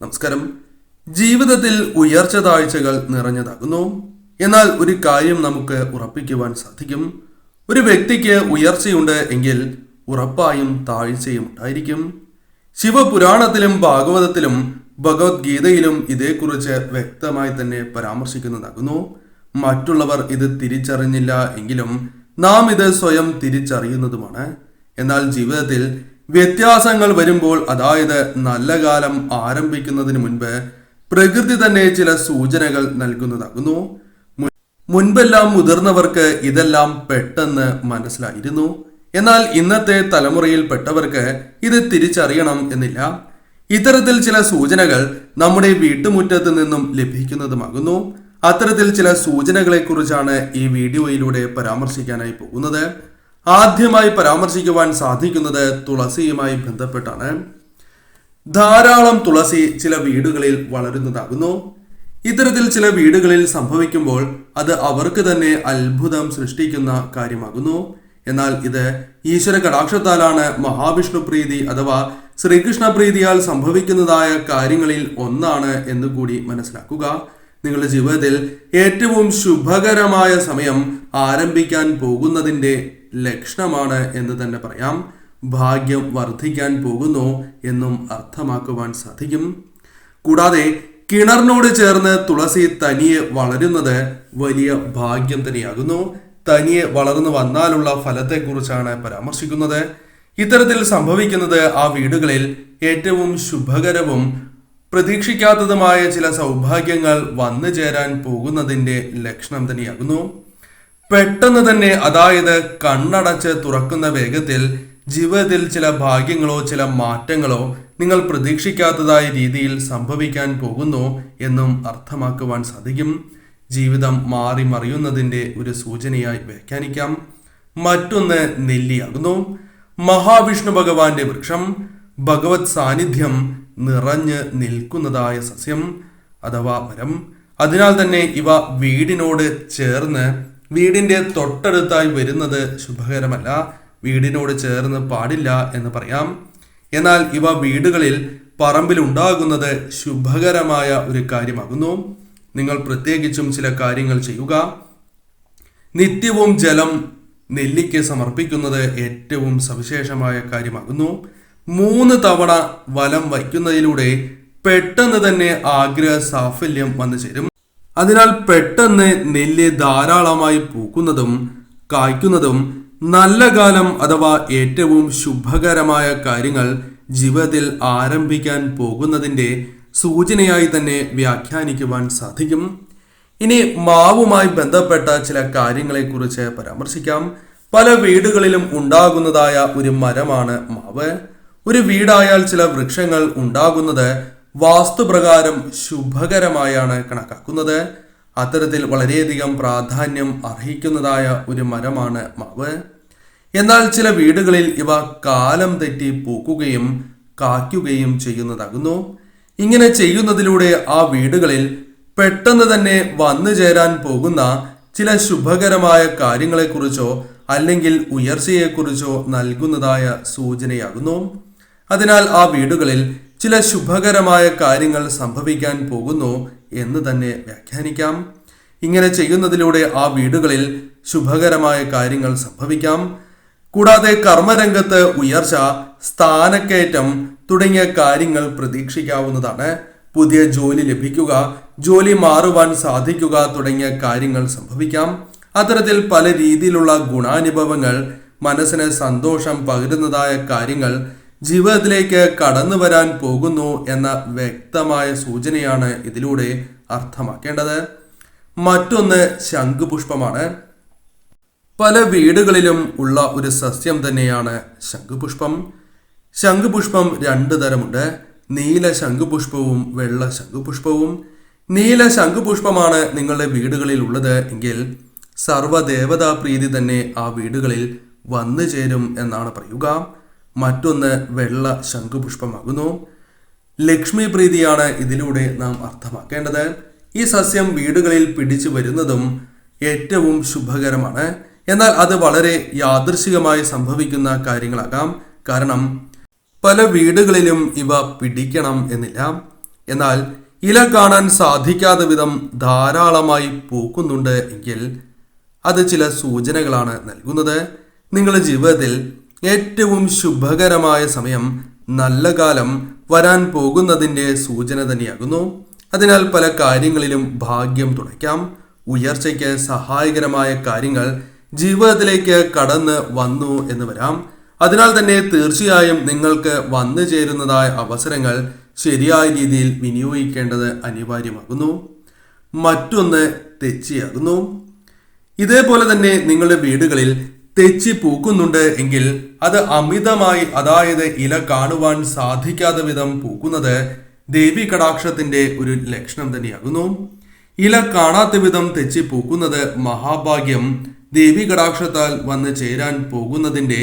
നമസ്കാരം. ജീവിതത്തിൽ ഉയർച്ച താഴ്ചകൾ നിറഞ്ഞതാകുന്നു. എന്നാൽ ഒരു കാര്യം നമുക്ക് ഉറപ്പിക്കുവാൻ സാധിക്കും. ഒരു വ്യക്തിക്ക് ഉയർച്ചയുണ്ട് എങ്കിൽ ഉറപ്പായും താഴ്ചയും ഉണ്ടായിരിക്കും. ശിവപുരാണത്തിലും ഭാഗവതത്തിലും ഭഗവത്ഗീതയിലും ഇതേക്കുറിച്ച് വ്യക്തമായി തന്നെ പരാമർശിക്കുന്നതാകുന്നു. മറ്റുള്ളവർ ഇത് തിരിച്ചറിഞ്ഞില്ല എങ്കിലും നാം ഇത് സ്വയം തിരിച്ചറിയുന്നതുമാണ്. എന്നാൽ ജീവിതത്തിൽ വ്യത്യാസങ്ങൾ വരുമ്പോൾ, അതായത് നല്ല കാലം ആരംഭിക്കുന്നതിന് മുൻപ് പ്രകൃതി തന്നെ ചില സൂചനകൾ നൽകുന്നതാകുന്നു. മുൻപെല്ലാം മുതിർന്നവർക്ക് ഇതെല്ലാം പെട്ടെന്ന് മനസ്സിലായിരുന്നു. എന്നാൽ ഇന്നത്തെ തലമുറയിൽപ്പെട്ടവർക്ക് ഇത് തിരിച്ചറിയണം എന്നില്ല. ഇത്തരത്തിൽ ചില സൂചനകൾ നമ്മുടെ വീട്ടുമുറ്റത്ത് നിന്നും ലഭിക്കുന്നതുമാകുന്നു. അത്തരത്തിൽ ചില സൂചനകളെ കുറിച്ചാണ് ഈ വീഡിയോയിലൂടെ പരാമർശിക്കാനായി പോകുന്നത്. ആദ്യമായി പരാമർശിക്കുവാൻ സാധിക്കുന്നത് തുളസിയുമായി ബന്ധപ്പെട്ടാണ്. ധാരാളം തുളസി ചില വീടുകളിൽ വളരുന്നതാകുന്നു. ഇത്തരത്തിൽ ചില വീടുകളിൽ സംഭവിക്കുമ്പോൾ അത് അവർക്ക് തന്നെ അത്ഭുതം സൃഷ്ടിക്കുന്ന കാര്യമാകുന്നു. എന്നാൽ ഇത് ഈശ്വര കടാക്ഷത്താലാണ് മഹാവിഷ്ണു പ്രീതി അഥവാ ശ്രീകൃഷ്ണ പ്രീതിയാൽ സംഭവിക്കുന്നതായ കാര്യങ്ങളിൽ ഒന്നാണ് എന്നുകൂടി മനസ്സിലാക്കുക. നിങ്ങളുടെ ജീവിതത്തിൽ ഏറ്റവും ശുഭകരമായ സമയം ആരംഭിക്കാൻ പോകുന്നതിൻ്റെ ലക്ഷണമാണ് എന്ന് തന്നെ പറയാം. ഭാഗ്യം വർദ്ധിക്കാൻ പോകുന്നു എന്നും അർത്ഥമാക്കുവാൻ സാധിക്കും. കൂടാതെ കിണറിനോട് ചേർന്ന് തുളസി തനിയെ വളരുന്നത് വലിയ ഭാഗ്യം തന്നെയാകുന്നു. തനിയെ വളർന്നു വന്നാലുള്ള ഫലത്തെക്കുറിച്ചാണ് പരാമർശിക്കുന്നത്. ഇത്തരത്തിൽ സംഭവിക്കുന്നത് ആ വീടുകളിൽ ഏറ്റവും ശുഭകരവും പ്രതീക്ഷിക്കാത്തതുമായ ചില സൗഭാഗ്യങ്ങൾ വന്നു ചേരാൻ പോകുന്നതിൻ്റെ ലക്ഷണം തന്നെയാകുന്നു. പെട്ടെന്ന് തന്നെ, അതായത് കണ്ണടച്ച് തുറക്കുന്ന വേഗത്തിൽ ജീവിതത്തിൽ ചില ഭാഗ്യങ്ങളോ ചില മാറ്റങ്ങളോ നിങ്ങൾ പ്രതീക്ഷിക്കാത്തതായ രീതിയിൽ സംഭവിക്കാൻ പോകുന്നു എന്നും അർത്ഥമാക്കുവാൻ സാധിക്കും. ജീവിതം മാറി മറിയുന്നതിൻ്റെ ഒരു സൂചനയായി വ്യാഖ്യാനിക്കാം. മറ്റൊന്ന് നെല്ലിയാകുന്നു. മഹാവിഷ്ണു ഭഗവാന്റെ വൃക്ഷം, ഭഗവത് സാന്നിധ്യം നിറഞ്ഞ് നിൽക്കുന്നതായ സസ്യം അഥവാ മരം. അതിനാൽ തന്നെ ഇവ വീടിനോട് ചേർന്ന്, വീടിന്റെ തൊട്ടടുത്തായി വരുന്നത് ശുഭകരമല്ല, വീടിനോട് ചേർന്ന് പാടില്ല എന്ന് പറയാം. എന്നാൽ ഇവ വീടുകളിൽ പറമ്പിൽ ഉണ്ടാകുന്നത് ശുഭകരമായ ഒരു കാര്യമാകുന്നു. നിങ്ങൾ പ്രത്യേകിച്ചും ചില കാര്യങ്ങൾ ചെയ്യുക. നിത്യവും ജലം നെല്ലിക്ക് സമർപ്പിക്കുന്നത് ഏറ്റവും സവിശേഷമായ കാര്യമാകുന്നു. 3 തവണ വലം വയ്ക്കുന്നതിലൂടെ പെട്ടെന്ന് തന്നെ ആഗ്രഹ സാഫല്യം വന്നു ചേരും. അതിനാൽ പെട്ടെന്ന് നെല്ല് ധാരാളമായി പൂക്കുന്നതും കായ്ക്കുന്നതും നല്ല കാലം അഥവാ ഏറ്റവും ശുഭകരമായ കാര്യങ്ങൾ ജീവിതത്തിൽ ആരംഭിക്കാൻ പോകുന്നതിൻ്റെ സൂചനയായി തന്നെ വ്യാഖ്യാനിക്കുവാൻ സാധിക്കും. ഇനി മാവുമായി ബന്ധപ്പെട്ട ചില കാര്യങ്ങളെക്കുറിച്ച് പരാമർശിക്കാം. പല വീടുകളിലും ഉണ്ടാകുന്നതായ ഒരു മരമാണ് മാവ്. ഒരു വീടായാൽ ചില വൃക്ഷങ്ങൾ ഉണ്ടാകുന്നത് വാസ്തുപ്രകാരം ശുഭകരമായാണ് കണക്കാക്കുന്നത്. അത്തരത്തിൽ വളരെയധികം പ്രാധാന്യം അർഹിക്കുന്നതായ ഒരു മരമാണ് മാവ്. എന്നാൽ ചില വീടുകളിൽ ഇവ കാലം തെറ്റി പൂക്കുകയും കായ്ക്കുകയും ചെയ്യുന്നതാകുന്നു. ഇങ്ങനെ ചെയ്യുന്നതിലൂടെ ആ വീടുകളിൽ പെട്ടെന്ന് തന്നെ വന്നു ചേരാൻ പോകുന്ന ചില ശുഭകരമായ കാര്യങ്ങളെക്കുറിച്ചോ അല്ലെങ്കിൽ ഉയർച്ചയെക്കുറിച്ചോ നൽകുന്നതായ സൂചനയാകുന്നു. അതിനാൽ ആ വീടുകളിൽ ചില ശുഭകരമായ കാര്യങ്ങൾ സംഭവിക്കാൻ പോകുന്നു എന്ന് തന്നെ വ്യാഖ്യാനിക്കാം. ഇങ്ങനെ ചെയ്യുന്നതിലൂടെ ആ വീടുകളിൽ ശുഭകരമായ കാര്യങ്ങൾ സംഭവിക്കാം. കൂടാതെ കർമ്മരംഗത്ത് ഉയർച്ച, സ്ഥാനക്കയറ്റം തുടങ്ങിയ കാര്യങ്ങൾ പ്രതീക്ഷിക്കാവുന്നതാണ്. പുതിയ ജോലി ലഭിക്കുക, ജോലി മാറുവാൻ സാധിക്കുക തുടങ്ങിയ കാര്യങ്ങൾ സംഭവിക്കാം. അത്തരത്തിൽ പല രീതിയിലുള്ള ഗുണാനുഭവങ്ങൾ, മനസ്സിന് സന്തോഷം പകരുന്നതായ കാര്യങ്ങൾ ജീവിതത്തിലേക്ക് കടന്നു വരാൻ പോകുന്നു എന്ന വ്യക്തമായ സൂചനയാണ് ഇതിലൂടെ അർത്ഥമാക്കേണ്ടത്. മറ്റൊന്ന് ശംഖുപുഷ്പമാണ്. പല വീടുകളിലും ഉള്ള ഒരു സസ്യം തന്നെയാണ് ശംഖുപുഷ്പം. ശംഖുപുഷ്പം 2 തരമുണ്ട്: നീല ശംഖുപുഷ്പവും വെള്ള ശംഖുപുഷ്പവും. നീല ശംഖുപുഷ്പമാണ് നിങ്ങളുടെ വീടുകളിൽ ഉള്ളത് എങ്കിൽ സർവ്വദേവതാ പ്രീതി തന്നെ ആ വീടുകളിൽ വന്നു ചേരും എന്നാണ് പറയുക. മറ്റൊന്ന് വെള്ള ശംഖുപുഷ്പമാകുന്നു. ലക്ഷ്മി പ്രീതിയാണ് ഇതിലൂടെ നാം അർത്ഥമാക്കേണ്ടത്. ഈ സസ്യം വീടുകളിൽ പിടിച്ചു വരുന്നതും ഏറ്റവും ശുഭകരമാണ്. എന്നാൽ അത് വളരെ യാദൃശികമായി സംഭവിക്കുന്ന കാര്യങ്ങളാകാം. കാരണം പല വീടുകളിലും ഇവ പിടിക്കണം എന്നില്ല. എന്നാൽ ഇല കാണാൻ സാധിക്കാത്ത വിധം ധാരാളമായി പൂക്കുന്നുണ്ട് എങ്കിൽ അത് ചില സൂചനകളാണ് നൽകുന്നത്. നിങ്ങളുടെ ജീവിതത്തിൽ ഏറ്റവും ശുഭകരമായ സമയം, നല്ല കാലം വരാൻ പോകുന്നതിൻ്റെ സൂചന തന്നെയാകുന്നു. അതിനാൽ പല കാര്യങ്ങളിലും ഭാഗ്യം തുണയ്ക്കാം. ഉയർച്ചയ്ക്ക് സഹായകരമായ കാര്യങ്ങൾ ജീവിതത്തിലേക്ക് കടന്ന് വന്നു എന്ന് വരാം. അതിനാൽ തന്നെ തീർച്ചയായും നിങ്ങൾക്ക് വന്നു ചേരുന്നതായ അവസരങ്ങൾ ശരിയായ രീതിയിൽ വിനിയോഗിക്കേണ്ടത് അനിവാര്യമാകുന്നു. മറ്റൊന്ന് തെച്ചിയാകുന്നു. ഇതേപോലെ തന്നെ നിങ്ങളുടെ വീടുകളിൽ തെച്ചി പൂക്കുന്നുണ്ട് എങ്കിൽ അത് അമിതമായി, അതായത് ഇല കാണുവാൻ സാധിക്കാത്ത വിധം പൂക്കുന്നത് ദേവി കടാക്ഷത്തിന്റെ ഒരു ലക്ഷണം തന്നെയാകുന്നു. ഇല കാണാത്ത വിധം തെച്ചി പൂക്കുന്നത് മഹാഭാഗ്യം, ദേവി കടാക്ഷത്താൽ വന്ന് ചേരാൻ പോകുന്നതിൻ്റെ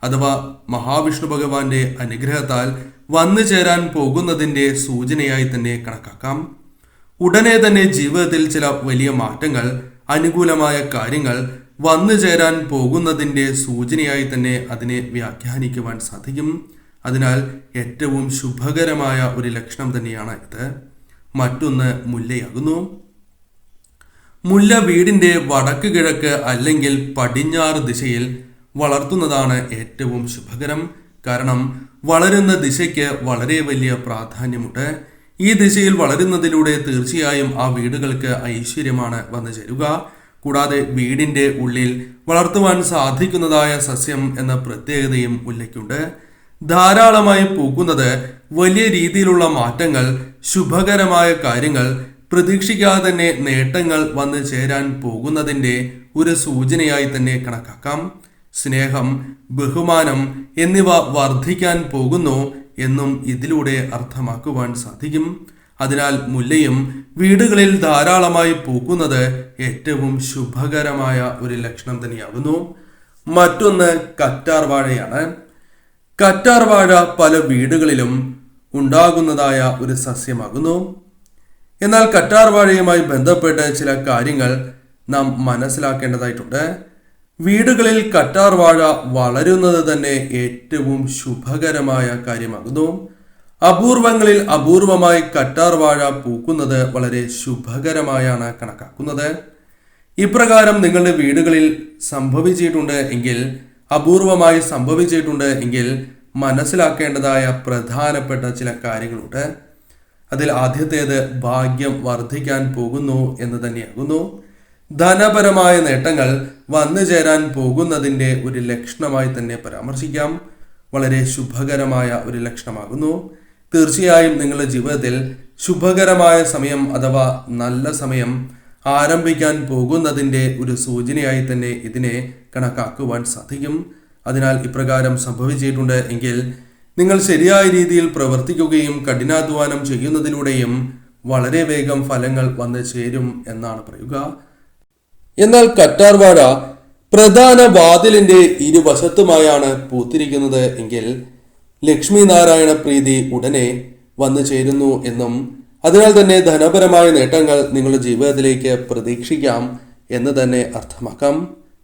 അഥവാ മഹാവിഷ്ണു ഭഗവാന്റെ അനുഗ്രഹത്താൽ വന്നു ചേരാൻ പോകുന്നതിൻ്റെ സൂചനയായി തന്നെ കണക്കാക്കാം. ഉടനെ തന്നെ ജീവിതത്തിൽ ചില വലിയ മാറ്റങ്ങൾ, അനുകൂലമായ കാര്യങ്ങൾ വന്നു ചേരാൻ പോകുന്നതിൻ്റെ സൂചനയായി തന്നെ അതിനെ വ്യാഖ്യാനിക്കുവാൻ സാധിക്കും. അതിനാൽ ഏറ്റവും ശുഭകരമായ ഒരു ലക്ഷണം തന്നെയാണ് ഇത്. മറ്റൊന്ന് മുല്ലയാകുന്നു. മുല്ല വീടിൻ്റെ വടക്ക് കിഴക്ക് അല്ലെങ്കിൽ പടിഞ്ഞാറ് ദിശയിൽ വളർത്തുന്നതാണ് ഏറ്റവും ശുഭകരം. കാരണം വളരുന്ന ദിശയ്ക്ക് വളരെ വലിയ പ്രാധാന്യമുണ്ട്. ഈ ദിശയിൽ വളരുന്നതിലൂടെ തീർച്ചയായും ആ വീടുകൾക്ക് ഐശ്വര്യമാണ് വന്നു ചേരുക. കൂടാതെ വീടിൻ്റെ ഉള്ളിൽ വളർത്തുവാൻ സാധിക്കുന്നതായ സസ്യം എന്ന പ്രത്യേകതയും മുല്ലയ്ക്കുണ്ട്. ധാരാളമായി പൂക്കുന്നത് വലിയ രീതിയിലുള്ള മാറ്റങ്ങൾ, ശുഭകരമായ കാര്യങ്ങൾ, പ്രതീക്ഷിക്കാതെ തന്നെ നേട്ടങ്ങൾ വന്നു ചേരാൻ പോകുന്നതിൻ്റെ ഒരു സൂചനയായി തന്നെ കണക്കാക്കാം. സ്നേഹം, ബഹുമാനം എന്നിവ വർദ്ധിക്കാൻ പോകുന്നു എന്നും ഇതിലൂടെ അർത്ഥമാക്കുവാൻ സാധിക്കും. അതിനാൽ മുല്ലയും വീടുകളിൽ ധാരാളമായി പൂക്കുന്നത് ഏറ്റവും ശുഭകരമായ ഒരു ലക്ഷണം തന്നെയാകുന്നു. മറ്റൊന്ന് കറ്റാർ വാഴയാണ്. കറ്റാർ വാഴ പല വീടുകളിലും ഉണ്ടാകുന്നതായ ഒരു സസ്യമാകുന്നു. എന്നാൽ കറ്റാർ വാഴയുമായി ബന്ധപ്പെട്ട് ചില കാര്യങ്ങൾ നാം മനസ്സിലാക്കേണ്ടതായിട്ടുണ്ട്. വീടുകളിൽ കറ്റാർ വാഴ വളരുന്നത് തന്നെ ഏറ്റവും ശുഭകരമായ കാര്യമാകുന്നു. അപൂർവങ്ങളിൽ അപൂർവമായി കറ്റാർ വാഴ പൂക്കുന്നത് വളരെ ശുഭകരമായാണ് കണക്കാക്കുന്നത്. ഇപ്രകാരം നിങ്ങളുടെ വീടുകളിൽ സംഭവിച്ചിട്ടുണ്ട് എങ്കിൽ, അപൂർവമായി സംഭവിച്ചിട്ടുണ്ട് എങ്കിൽ മനസ്സിലാക്കേണ്ടതായ പ്രധാനപ്പെട്ട ചില കാര്യങ്ങളുണ്ട്. അതിൽ ആദ്യത്തേത് ഭാഗ്യം വർദ്ധിക്കാൻ പോകുന്നു എന്ന് തന്നെയാകുന്നു. ധനപരമായ നേട്ടങ്ങൾ വന്നു ചേരാൻ പോകുന്നതിൻ്റെ ഒരു ലക്ഷണമായി തന്നെ പരാമർശിക്കാം. വളരെ ശുഭകരമായ ഒരു ലക്ഷണമാകുന്നു. തീർച്ചയായും നിങ്ങളുടെ ജീവിതത്തിൽ ശുഭകരമായ സമയം അഥവാ നല്ല സമയം ആരംഭിക്കാൻ പോകുന്നതിൻ്റെ ഒരു സൂചനയായി തന്നെ ഇതിനെ കണക്കാക്കുവാൻ സാധിക്കും. അതിനാൽ ഇപ്രകാരം സംഭവിച്ചിട്ടുണ്ട് എങ്കിൽ നിങ്ങൾ ശരിയായ രീതിയിൽ പ്രവർത്തിക്കുകയും കഠിനാധ്വാനം ചെയ്യുന്നതിലൂടെയും വളരെ വേഗം ഫലങ്ങൾ വന്നു ചേരും എന്നാണ് പറയുക. എന്നാൽ കറ്റാർ വാഴ പ്രധാന വാതിലിന്റെ ഇരുവശത്തുമായാണ് പൂത്തിരിക്കുന്നത് എങ്കിൽ ലക്ഷ്മി നാരായണ പ്രീതി ഉടനെ വന്നു ചേരുന്നു എന്നും അതിനാൽ തന്നെ ധനപരമായ നേട്ടങ്ങൾ നിങ്ങളുടെ ജീവിതത്തിലേക്ക് പ്രതീക്ഷിക്കാം എന്ന് തന്നെ അർത്ഥമാക്കാം.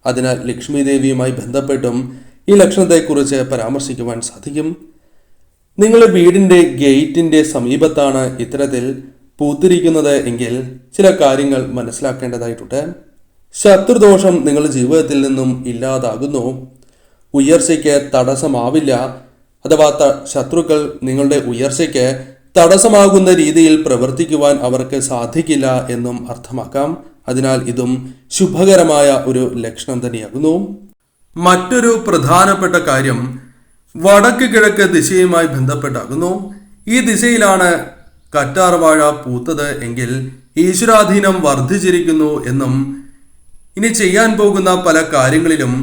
അതിനാൽ ലക്ഷ്മി ദേവിയുമായി ബന്ധപ്പെട്ടും ഈ ലക്ഷണത്തെക്കുറിച്ച് പരാമർശിക്കുവാൻ സാധിക്കും. നിങ്ങളുടെ വീടിൻ്റെ ഗേറ്റിൻ്റെ സമീപത്താണ് ഇത്തരത്തിൽ പൂത്തിരിക്കുന്നത് എങ്കിൽ ചില കാര്യങ്ങൾ മനസ്സിലാക്കേണ്ടതായിട്ടുണ്ട്. ശത്രുദോഷം നിങ്ങളുടെ ജീവിതത്തിൽ നിന്നും ഇല്ലാതാകുന്നു. ഉയർച്ചയ്ക്ക് തടസ്സമാവില്ല, അഥവാ ശത്രുക്കൾ നിങ്ങളുടെ ഉയർച്ചയ്ക്ക് തടസ്സമാകുന്ന രീതിയിൽ പ്രവർത്തിക്കുവാൻ അവർക്ക് സാധിക്കില്ല എന്നും അർത്ഥമാക്കാം. അതിനാൽ ഇതും ശുഭകരമായ ഒരു ലക്ഷണം തന്നെയാകുന്നു. മറ്റൊരു പ്രധാനപ്പെട്ട കാര്യം വടക്ക് കിഴക്ക് ദിശയുമായി ബന്ധപ്പെട്ടാകുന്നു. ഈ ദിശയിലാണ് കറ്റാർ വാഴ പൂത്തത് എങ്കിൽ ഈശ്വരാധീനം വർദ്ധിച്ചിരിക്കുന്നു എന്നും ഇനി ചെയ്യാൻ പോകുന്ന പല കാര്യങ്ങളിലും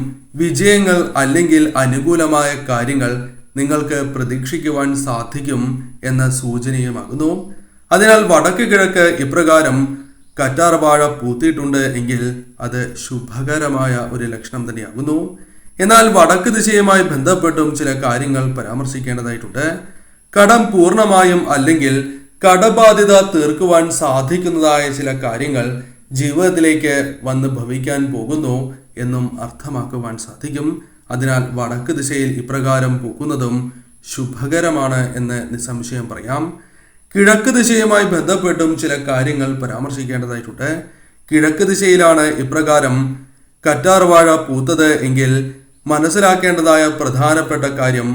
വിജയങ്ങൾ അല്ലെങ്കിൽ അനുകൂലമായ കാര്യങ്ങൾ നിങ്ങൾക്ക് പ്രതീക്ഷിക്കുവാൻ സാധിക്കും എന്ന സൂചനയുമാകുന്നു. അതിനാൽ വടക്ക് കിഴക്ക് ഇപ്രകാരം കറ്റാർ വാഴ പൂത്തിയിട്ടുണ്ട് എങ്കിൽ അത് ശുഭകരമായ ഒരു ലക്ഷണം തന്നെയാകുന്നു. എന്നാൽ വടക്ക് ദിശയുമായി ബന്ധപ്പെട്ടും ചില കാര്യങ്ങൾ പരാമർശിക്കേണ്ടതായിട്ടുണ്ട്. കടം പൂർണ്ണമായും അല്ലെങ്കിൽ കടബാധ്യത തീർക്കുവാൻ സാധിക്കുന്നതായ ചില കാര്യങ്ങൾ ജീവിതത്തിലേക്ക് വന്ന് ഭവിക്കാൻ പോകുന്നു എന്നും അർത്ഥമാക്കുവാൻ സാധിക്കും. അതിനാൽ വടക്ക് ദിശയിൽ ഇപ്രകാരം പൂക്കുന്നതും ശുഭകരമാണ് എന്ന് നിസ്സംശയം പറയാം. കിഴക്ക് ദിശയുമായി ബന്ധപ്പെട്ടും ചില കാര്യങ്ങൾ പരാമർശിക്കേണ്ടതായിട്ടുണ്ട്. കിഴക്ക് ദിശയിലാണ് ഇപ്രകാരം കറ്റാർ വാഴ പൂത്തത് എങ്കിൽ മനസ്സിലാക്കേണ്ടതായ പ്രധാനപ്പെട്ട കാര്യം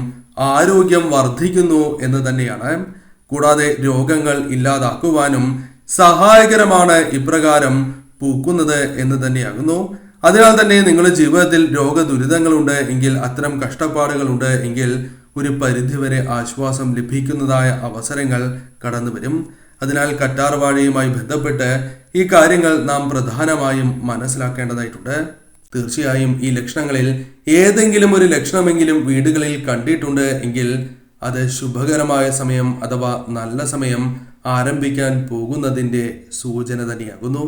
ആരോഗ്യം വർദ്ധിക്കുന്നു എന്ന് തന്നെയാണ്. കൂടാതെ രോഗങ്ങൾ ഇല്ലാതാക്കുവാനും സഹായകരമാണ് ഇപ്രകാരം പൂക്കുന്നത് എന്ന് തന്നെയാകുന്നു. അതിനാൽ തന്നെ നിങ്ങളുടെ ജീവിതത്തിൽ രോഗദുരിതങ്ങളുണ്ട് എങ്കിൽ, അത്തരം കഷ്ടപ്പാടുകളുണ്ട് എങ്കിൽ ഒരു പരിധിവരെ ആശ്വാസം ലഭിക്കുന്നതായ അവസരങ്ങൾ കടന്നു വരും. അതിനാൽ കറ്റാർ വാഴയുമായി ബന്ധപ്പെട്ട് ഈ കാര്യങ്ങൾ നാം പ്രധാനമായും മനസ്സിലാക്കേണ്ടതായിട്ടുണ്ട്. തീർച്ചയായും ഈ ലക്ഷണങ്ങളിൽ ഏതെങ്കിലും ഒരു ലക്ഷണമെങ്കിലും വീടുകളിൽ കണ്ടിട്ടുണ്ട് എങ്കിൽ അത് ശുഭകരമായ സമയം അഥവാ നല്ല സമയം ആരംഭിക്കാൻ പോകുന്നതിൻ്റെ സൂചന തന്നെയാകുന്നു.